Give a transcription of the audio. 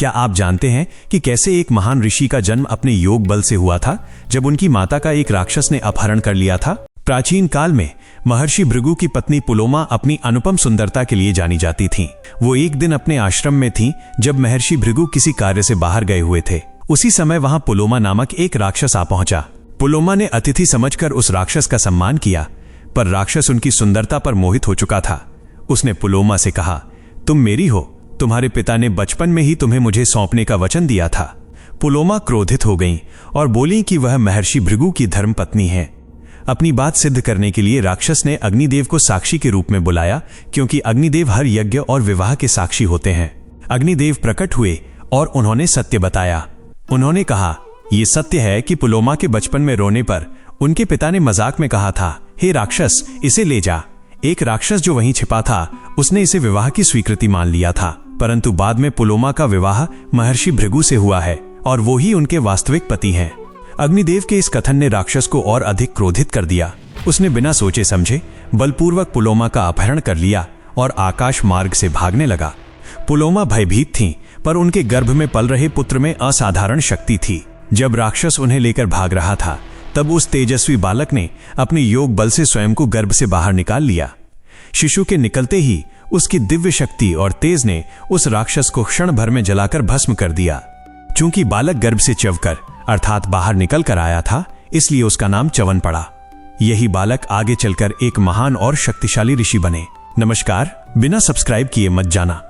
क्या आप जानते हैं कि कैसे एक महान ऋषि का जन्म अपने योग बल से हुआ था, जब उनकी माता का एक राक्षस ने अपहरण कर लिया था? प्राचीन काल में महर्षि भृगु की पत्नी पुलोमा अपनी अनुपम सुंदरता के लिए जानी जाती थीं। वो एक दिन अपने आश्रम में थीं जब महर्षि भृगु किसी कार्य से बाहर गए हुए थे। उसी समय वहां पुलोमा नामक एक राक्षस आ पहुंचा। पुलोमा ने अतिथि समझकर उस राक्षस का सम्मान किया, पर राक्षस उनकी सुंदरता पर मोहित हो चुका था। उसने पुलोमा से कहा, तुम मेरी हो, तुम्हारे पिता ने बचपन में ही तुम्हें मुझे सौंपने का वचन दिया था। पुलोमा क्रोधित हो गईं और बोली कि वह महर्षि भृगु की धर्मपत्नी है। अपनी बात सिद्ध करने के लिए राक्षस ने अग्निदेव को साक्षी के रूप में बुलाया, क्योंकि अग्निदेव हर यज्ञ और विवाह के साक्षी होते हैं। अग्निदेव प्रकट हुए और उन्होंने सत्य बताया। उन्होंने कहा, यह सत्य है कि पुलोमा के बचपन में रोने पर उनके पिता ने मजाक में कहा था, हे राक्षस, इसे ले जा। एक राक्षस जो वहीं छिपा था, उसने इसे विवाह की स्वीकृति मान लिया था, परंतु बाद में पुलोमा का विवाह महर्षि भृगु से हुआ है और वो ही उनके वास्तविक पति हैं। अग्निदेव के इस कथन ने राक्षस को और अधिक क्रोधित कर दिया। उसने बिना सोचे समझे बलपूर्वक पुलोमा का अपहरण कर लिया और आकाश मार्ग से भागने लगा। पुलोमा भयभीत थीं, पर उनके गर्भ में पल रहे पुत्र में असाधारण शक्ति थी। जब राक्षस उन्हें लेकर भाग रहा था, तब उस तेजस्वी बालक ने अपने योग बल से स्वयं को गर्भ से बाहर निकाल लिया। शिशु के निकलते ही उसकी दिव्य शक्ति और तेज ने उस राक्षस को क्षण भर में जलाकर भस्म कर दिया। चूंकि बालक गर्भ से चवकर अर्थात बाहर निकल कर आया था, इसलिए उसका नाम च्यवन पड़ा। यही बालक आगे चलकर एक महान और शक्तिशाली ऋषि बने। नमस्कार, बिना सब्सक्राइब किए मत जाना।